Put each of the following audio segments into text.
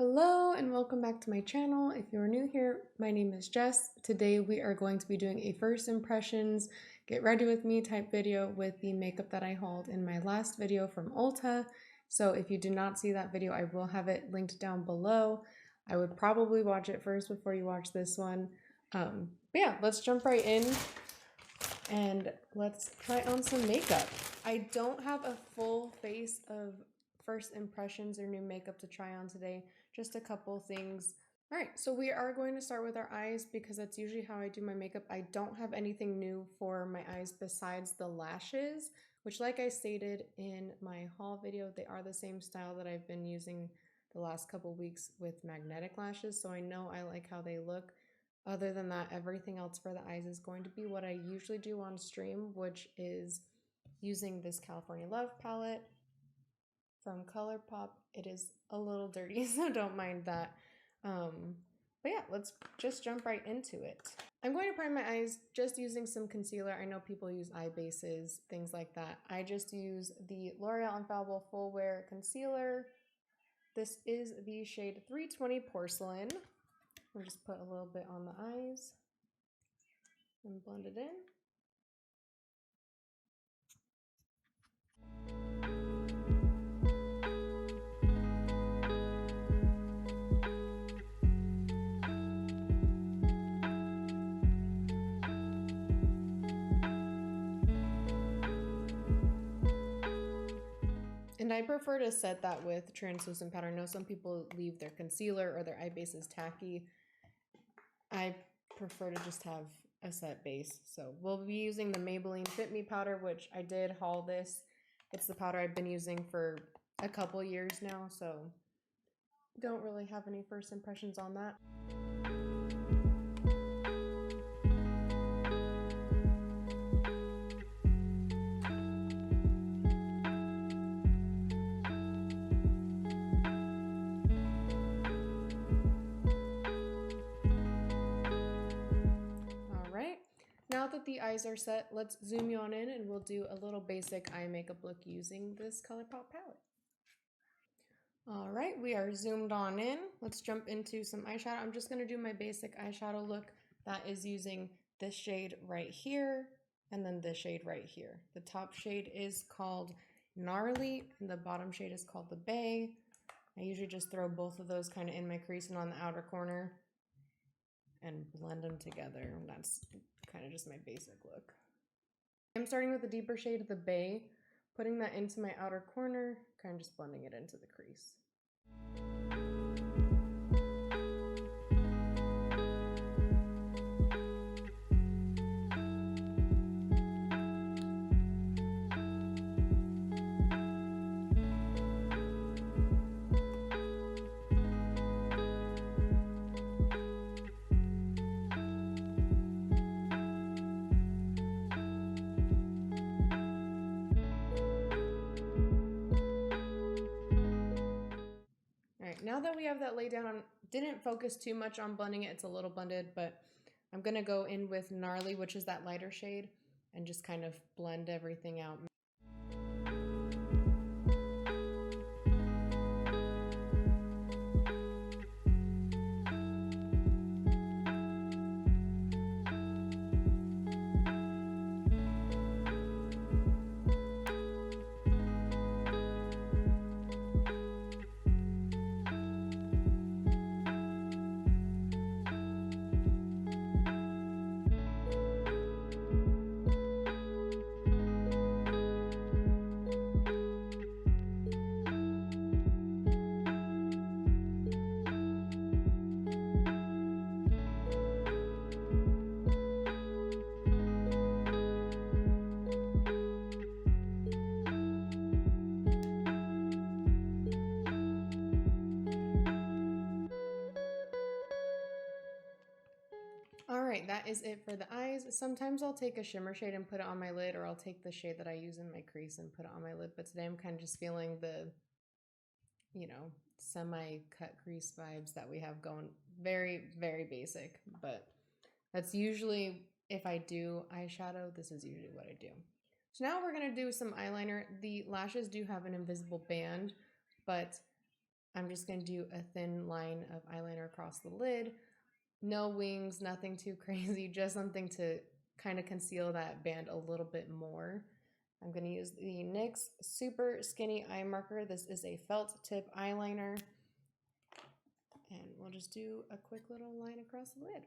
Hello and welcome back to my channel. If you're new here, my name is Jess. Today we are going to be doing a first impressions, get ready with me type video with the makeup that I hauled in my last video from Ulta. So if you did not see that video, I will have it linked down below. I would probably watch it first before you watch this one. But yeah, let's jump right in and let's try on some makeup. I don't have a full face of first impressions or new makeup to try on today, just a couple things. All right, so we are going to start with our eyes because that's usually how I do my makeup. I don't have anything new for my eyes besides the lashes, which like I stated in my haul video, they are the same style that I've been using the last couple weeks with magnetic lashes, so I know I like how they look. Other than that, everything else for the eyes is going to be what I usually do on stream, which is using this California Love palette from ColourPop. It is a little dirty, so don't mind that. But yeah, let's just jump right into it. I'm going to prime my eyes just using some concealer. I know people use eye bases, things like that. I just use the L'Oreal Infallible Full Wear Concealer. This is the shade 320 Porcelain. I'll just put a little bit on the eyes and blend it in. And I prefer to set that with translucent powder. I know some people leave their concealer or their eye bases tacky. I prefer to just have a set base. So we'll be using the Maybelline Fit Me powder, which I did haul this. It's the powder I've been using for a couple years now, so don't really have any first impressions on that. Now that the eyes are set, let's zoom you on in and we'll do a little basic eye makeup look using this ColourPop palette. All right, we are zoomed on in. Let's jump into some eyeshadow. I'm just gonna do my basic eyeshadow look. That is using this shade right here and then this shade right here. The top shade is called Gnarly and the bottom shade is called the Bay. I usually just throw both of those kind of in my crease and on the outer corner and blend them together. That's kind of just my basic look. I'm starting with the deeper shade of the Bay, putting that into my outer corner, kind of just blending it into the crease. Now that we have that laid down, I didn't focus too much on blending it. It's a little blended, but I'm going to go in with Gnarly, which is that lighter shade, and just kind of blend everything out. Alright, that is it for the eyes. Sometimes I'll take a shimmer shade and put it on my lid, or I'll take the shade that I use in my crease and put it on my lid. But today I'm kind of just feeling the, semi-cut crease vibes that we have going. Very, very basic, but that's usually, if I do eyeshadow, this is usually what I do. So now we're going to do some eyeliner. The lashes do have an invisible band, but I'm just going to do a thin line of eyeliner across the lid. No wings, nothing too crazy, just something to kind of conceal that band a little bit more. I'm going to use the NYX Super Skinny Eye Marker. This is a felt tip eyeliner. And we'll just do a quick little line across the lid.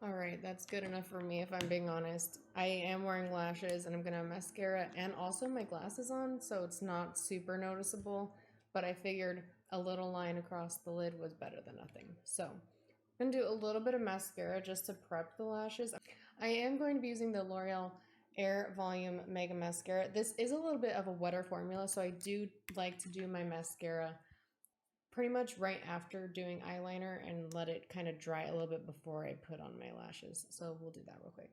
All right, that's good enough for me if I'm being honest. I am wearing lashes and I'm gonna have mascara and also my glasses on, so it's not super noticeable, but I figured a little line across the lid was better than nothing. So I'm gonna do a little bit of mascara just to prep the lashes. I am going to be using the L'Oreal Air Volume Mega Mascara. This is a little bit of a wetter formula, so I do like to do my mascara pretty much right after doing eyeliner and let it kind of dry a little bit before I put on my lashes. So we'll do that real quick.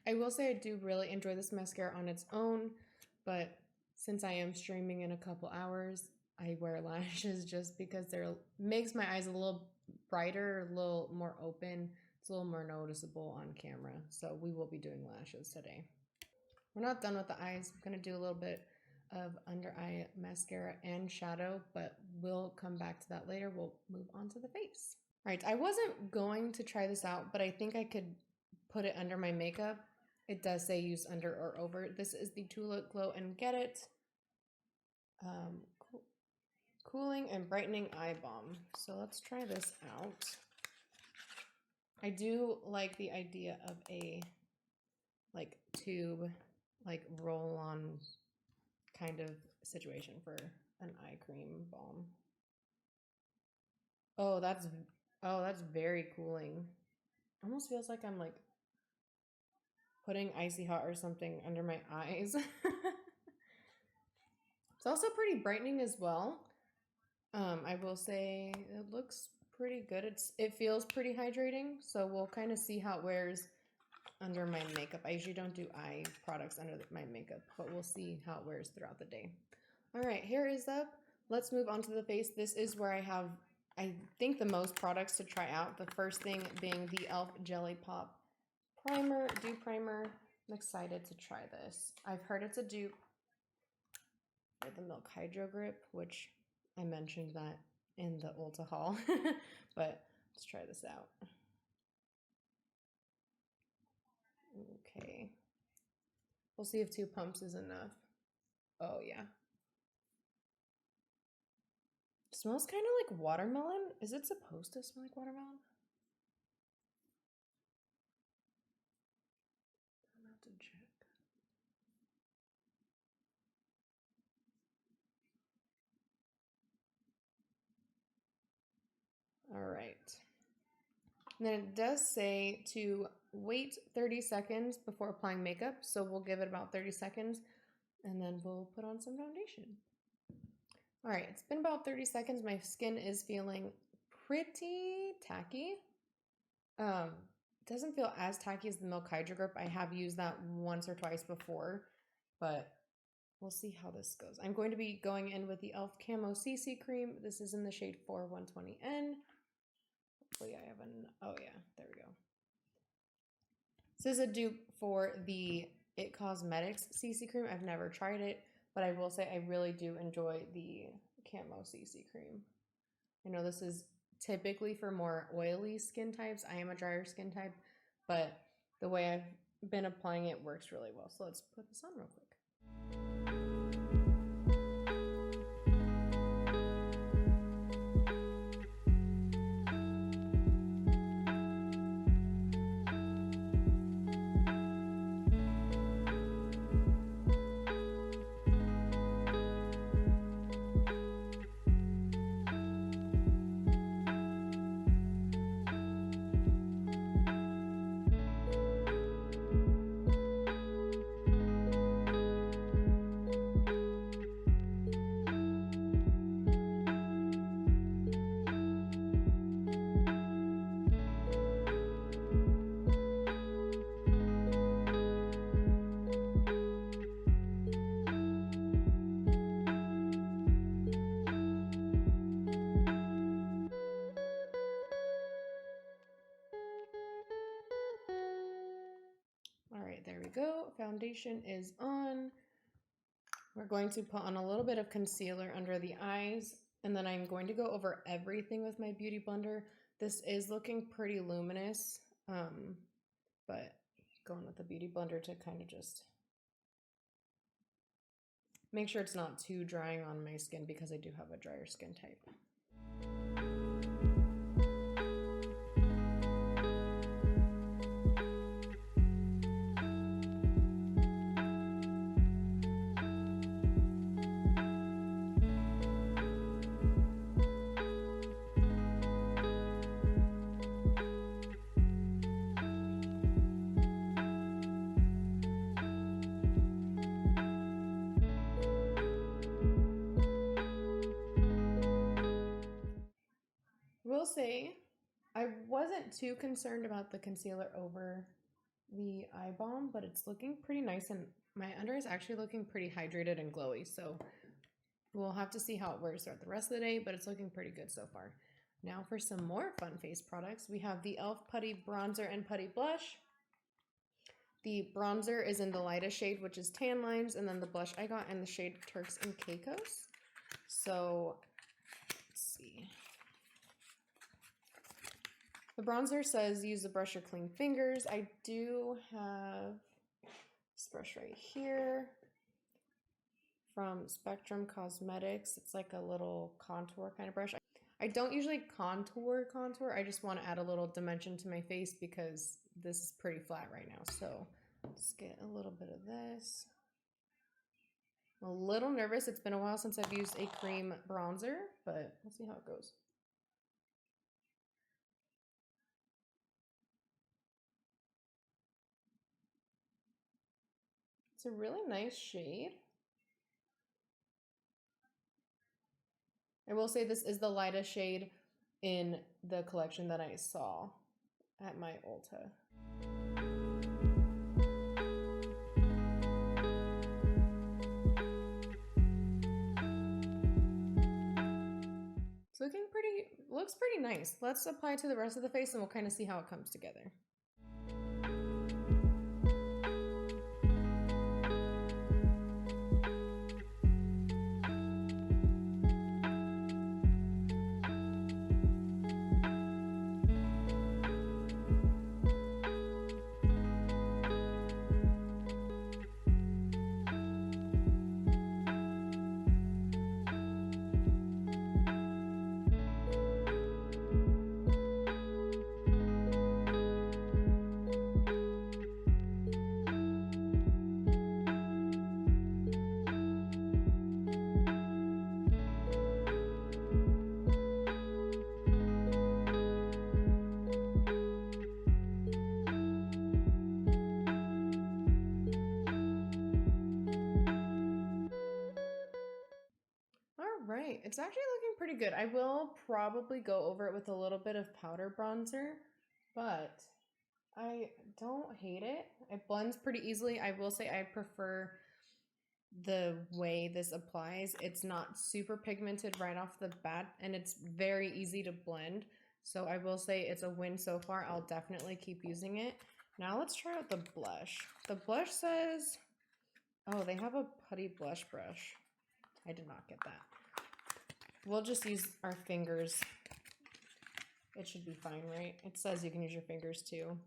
I will say I do really enjoy this mascara on its own, but since I am streaming in a couple hours, I wear lashes just because they're makes my eyes a little brighter, a little more open. It's a little more noticeable on camera. So we will be doing lashes today. We're not done with the eyes. I'm going to do a little bit of under eye mascara and shadow, but we'll come back to that later. We'll move on to the face. All right, I wasn't going to try this out, but I think I could put it under my makeup. It does say use under or over. This is the Tulip Glow and Get It Cooling and Brightening Eye Balm. So let's try this out. I do like the idea of a like tube, like roll-on kind of situation for an eye cream balm. Oh, that's very cooling. Almost feels like I'm like putting icy hot or something under my eyes. It's also pretty brightening as well. I will say it looks pretty good. It feels pretty hydrating, so we'll kind of see how it wears under my makeup. I usually don't do eye products under my makeup, but we'll see how it wears throughout the day. All right, hair is up. Let's move on to the face. This is where I have, I think, the most products to try out. The first thing being the e.l.f. Jelly Pop Dew Primer. I'm excited to try this. I've heard it's a dupe for the Milk Hydro Grip, which I mentioned that in the Ulta haul, but let's try this out. Okay. We'll see if 2 pumps is enough. Oh, yeah. Smells kind of like watermelon. Is it supposed to smell like watermelon? I'm gonna have to check. All right. And then it does say to wait 30 seconds before applying makeup. So we'll give it about 30 seconds and then we'll put on some foundation. All right, it's been about 30 seconds. My skin is feeling pretty tacky. Doesn't feel as tacky as the Milk Hydro Grip. I have used that once or twice before, but we'll see how this goes. I'm going to be going in with the e.l.f. Camo CC Cream. This is in the shade 4120N. Hopefully I have an, oh yeah, there we go. This is a dupe for the Tarte Cosmetics CC Cream. I've never tried it, but I will say I really do enjoy the Camo CC Cream. I know this is typically for more oily skin types. I am a drier skin type, but the way I've been applying it works really well. So let's put this on real quick. All right, there we go. Foundation is on. We're going to put on a little bit of concealer under the eyes, and then I'm going to go over everything with my Beauty Blender. This is looking pretty luminous, but going with the Beauty Blender to kind of just make sure it's not too drying on my skin because I do have a drier skin type. Will say I wasn't too concerned about the concealer over the eye balm, but it's looking pretty nice and my under is actually looking pretty hydrated and glowy, so we'll have to see how it works throughout the rest of the day, but it's looking pretty good so far. Now for some more fun face products, we have the e.l.f. Putty Bronzer and Putty Blush. The bronzer is in the lightest shade, which is Tan Lines, and then the blush I got in the shade Turks and Caicos. So let's see. The bronzer says use the brush or clean fingers. I do have this brush right here from Spectrum Cosmetics. It's like a little contour kind of brush. I don't usually contour. I just want to add a little dimension to my face because this is pretty flat right now. So let's get a little bit of this. I'm a little nervous. It's been a while since I've used a cream bronzer, but we'll see how it goes. It's a really nice shade. I will say this is the lightest shade in the collection that I saw at my Ulta. It's looks pretty nice. Let's apply it to the rest of the face and we'll kind of see how it comes together. looking pretty good. I will probably go over it with a little bit of powder bronzer, but I don't hate it. It blends pretty easily. I will say I prefer the way this applies. It's not super pigmented right off the bat, and it's very easy to blend. So I will say it's a win so far. I'll definitely keep using it. Now let's try out the blush. The blush says, oh, they have a putty blush brush. I did not get that. We'll just use our fingers. It should be fine, right? It says you can use your fingers too.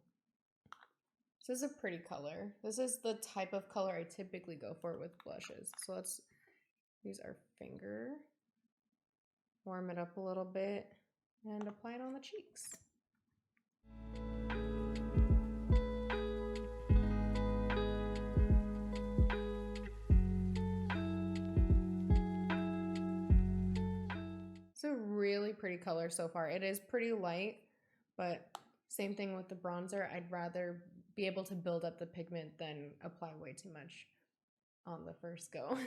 This is a pretty color. This is the type of color I typically go for with blushes. So let's use our finger, warm it up a little bit, and apply it on the cheeks. It's a really pretty color so far. It is pretty light, but same thing with the bronzer. I'd rather be able to build up the pigment than apply way too much on the first go.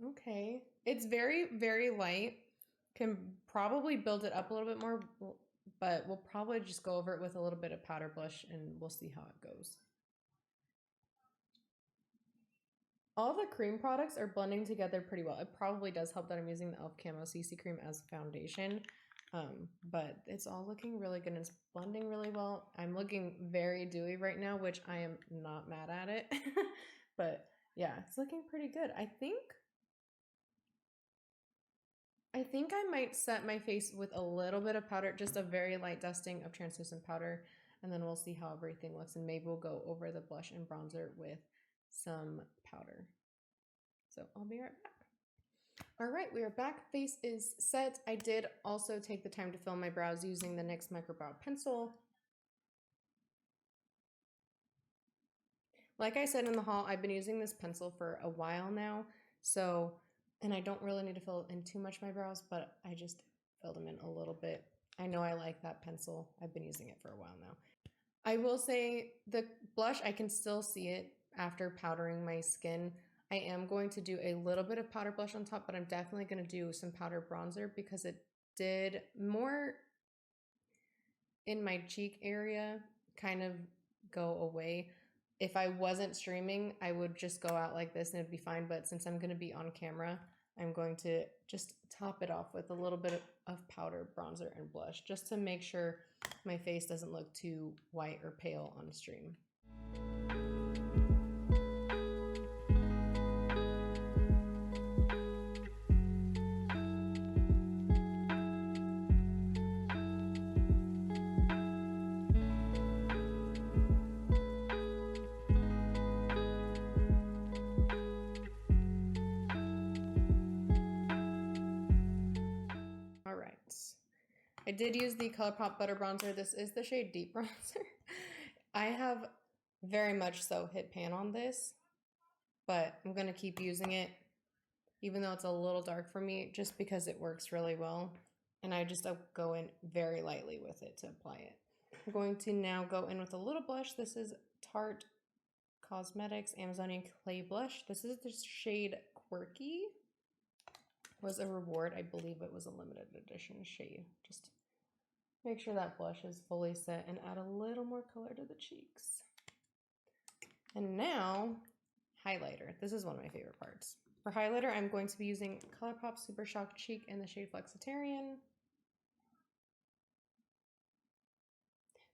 Okay, it's very, very light. Can probably build it up a little bit more, but we'll probably just go over it with a little bit of powder blush and we'll see how it goes. All the cream products are blending together pretty well. It probably does help that I'm using the e.l.f. Camo CC cream as foundation, but it's all looking really good. It's blending really well. I'm looking very dewy right now, which I am not mad at it, but yeah, it's looking pretty good. I think I might set my face with a little bit of powder, just a very light dusting of translucent powder, and then we'll see how everything looks, and maybe we'll go over the blush and bronzer with some powder. So I'll be right back. All right, we are back. Face is set. I did also take the time to fill my brows using the NYX Micro Brow Pencil. Like I said in the haul, I've been using this pencil for a while now, and I don't really need to fill in too much my brows, but I just filled them in a little bit. I know I like that pencil. I've been using it for a while now. I will say the blush, I can still see it after powdering my skin. I am going to do a little bit of powder blush on top, but I'm definitely going to do some powder bronzer because it did more in my cheek area kind of go away. If I wasn't streaming, I would just go out like this and it'd be fine. But since I'm going to be on camera, I'm going to just top it off with a little bit of powder, bronzer, and blush just to make sure my face doesn't look too white or pale on stream. I did use the ColourPop Butter Bronzer. This is the shade Deep Bronzer. I have very much so hit pan on this, but I'm going to keep using it, even though it's a little dark for me, just because it works really well. And I just go in very lightly with it to apply it. I'm going to now go in with a little blush. This is Tarte Cosmetics Amazonian Clay Blush. This is the shade Quirky. Was a reward. I believe it was a limited edition shade. Just make sure that blush is fully set and add a little more color to the cheeks. And now, highlighter. This is one of my favorite parts. For highlighter, I'm going to be using ColourPop Super Shock Cheek in the shade Flexitarian.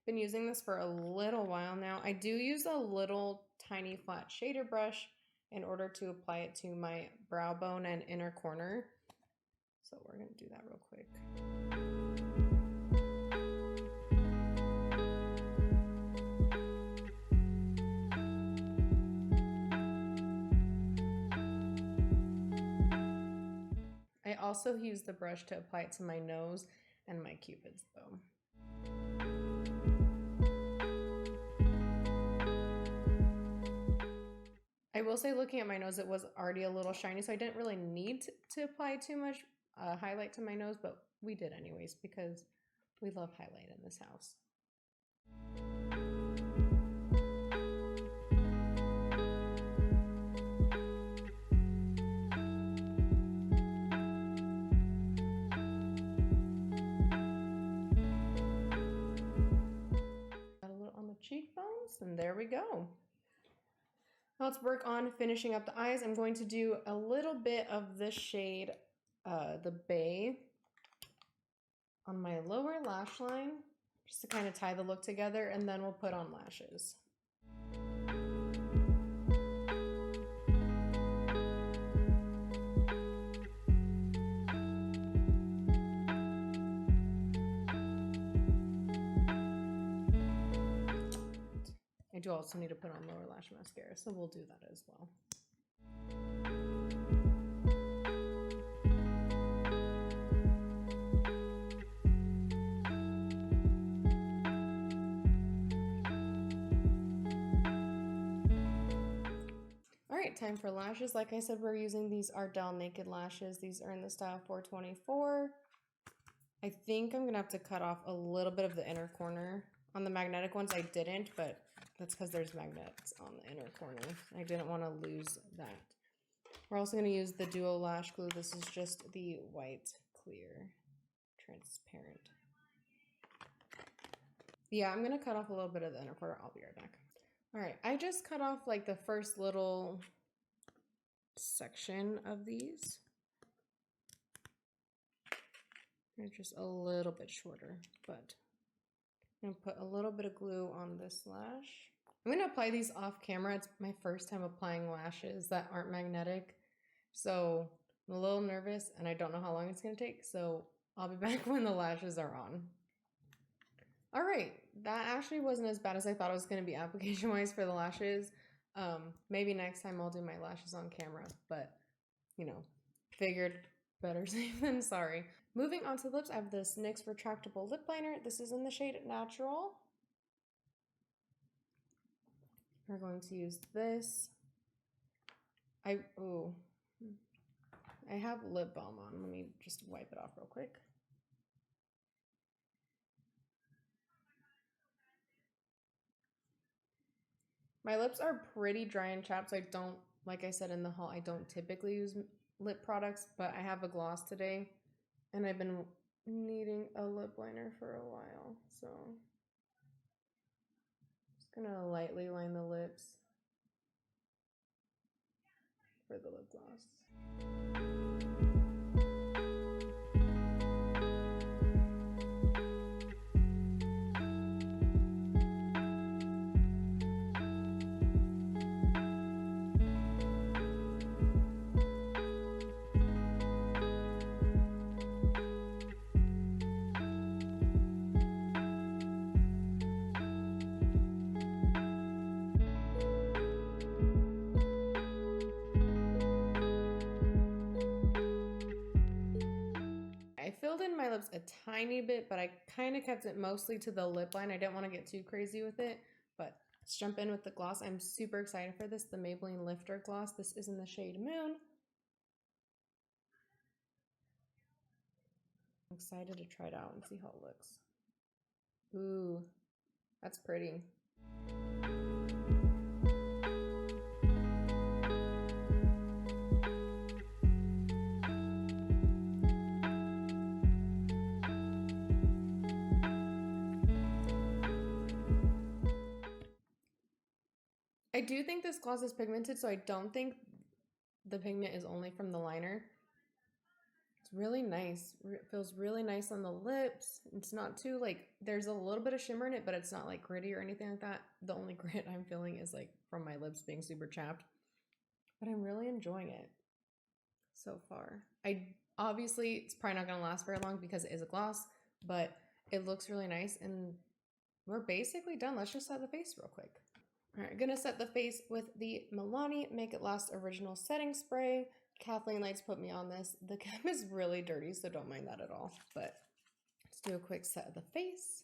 Been using this for a little while now. I do use a little tiny flat shader brush in order to apply it to my brow bone and inner corner. So we're going to do that real quick. I also use the brush to apply it to my nose and my cupid's bow. I will say, looking at my nose, it was already a little shiny, so I didn't really need to apply too much a highlight to my nose, but we did anyways because we love highlight in this house. Got a little on the cheekbones, and there we go. Now let's work on finishing up the eyes. I'm going to do a little bit of this shade, the Bay, on my lower lash line, just to kind of tie the look together, and then we'll put on lashes. I do also need to put on lower lash mascara, so we'll do that as well. All right, time for lashes. Like I said, we're using these Ardell Naked Lashes. These are in the style 424. I think I'm gonna have to cut off a little bit of the inner corner. On the magnetic ones, I didn't, but that's because there's magnets on the inner corner. I didn't want to lose that. We're also going to use the Duo Lash Glue. This is just the white, clear, transparent. Yeah, I'm going to cut off a little bit of the inner corner. I'll be right back. All right, I just cut off like the first little section of these. They're just a little bit shorter, but I'm going to put a little bit of glue on this lash. I'm going to apply these off camera. It's my first time applying lashes that aren't magnetic. So I'm a little nervous and I don't know how long it's going to take. So I'll be back when the lashes are on. All right. That actually wasn't as bad as I thought it was going to be application wise for the lashes. Maybe next time I'll do my lashes on camera, but you know, figured better safe than sorry. Moving on to the lips, I have this NYX retractable lip liner. This is in the shade Natural. We're going to use this. I have lip balm on. Let me just wipe it off real quick. My lips are pretty dry and chapped, so I don't, like I said in the haul, I don't typically use lip products, but I have a gloss today, and I've been needing a lip liner for a while, so just gonna lightly line the lips for the lip gloss. I filled in my lips a tiny bit, but I kind of kept it mostly to the lip line. I didn't want to get too crazy with it, but let's jump in with the gloss. I'm super excited for this, the Maybelline Lifter Gloss. This is in the shade Moon. I'm excited to try it out and see how it looks. Ooh, that's pretty. I do think this gloss is pigmented, so I don't think the pigment is only from the liner. It's really nice. It feels really nice on the lips. It's not too like, there's a little bit of shimmer in it, but it's not like gritty or anything like that. The only grit I'm feeling is like from my lips being super chapped, but I'm really enjoying it so far. Obviously it's probably not gonna last very long because it is a gloss, but it looks really nice and we're basically done. Let's just set the face real quick. All right, I'm gonna set the face with the Milani Make It Last Original Setting Spray. Kathleen likes to put me on this. The cap is really dirty, so don't mind that at all. But let's do a quick set of the face.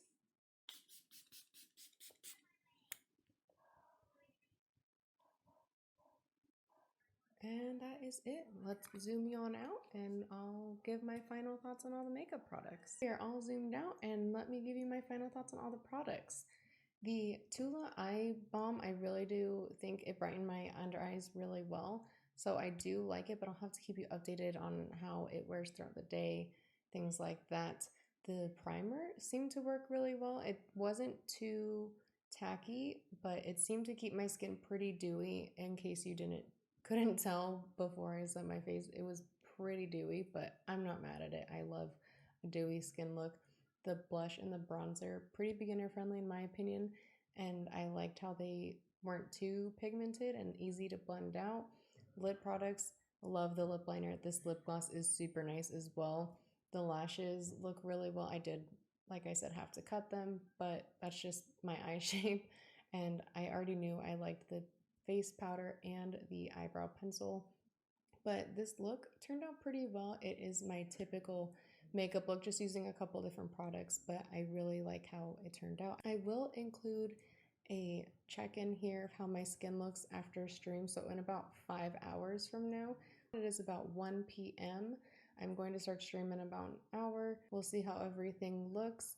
And that is it. Let's zoom you on out and I'll give my final thoughts on all the makeup products. We are all zoomed out and let me give you my final thoughts on all the products. The Tula Eye Balm, I really do think it brightened my under eyes really well. So I do like it, but I'll have to keep you updated on how it wears throughout the day, things like that. The primer seemed to work really well. It wasn't too tacky, but it seemed to keep my skin pretty dewy. In case you couldn't tell before I set my face, it was pretty dewy, but I'm not mad at it. I love a dewy skin look. The blush and the bronzer, pretty beginner friendly in my opinion, and I liked how they weren't too pigmented and easy to blend out. Lip products, love the lip liner. This lip gloss is super nice as well. The lashes look really well. I did, like I said, have to cut them, but that's just my eye shape, and I already knew I liked the face powder and the eyebrow pencil. But this look turned out pretty well. It is my typical makeup look, just using a couple different products, but I really like how it turned out. I will include a check-in here of how my skin looks after stream. So in about 5 hours from now, it is about 1 p.m. I'm going to start streaming in about an hour. We'll see how everything looks.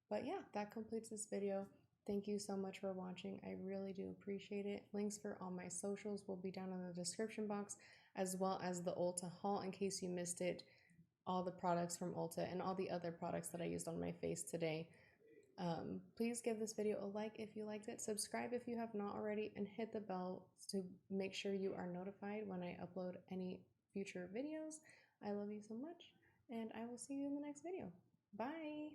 But yeah, that completes this video. Thank you so much for watching. I really do appreciate it. Links for all my socials will be down in the description box, as well as the Ulta haul in case you missed it, all the products from Ulta and all the other products that I used on my face today. Please give this video a like if you liked it, subscribe if you have not already, and hit the bell to make sure you are notified when I upload any future videos. I love you so much, and I will see you in the next video. Bye!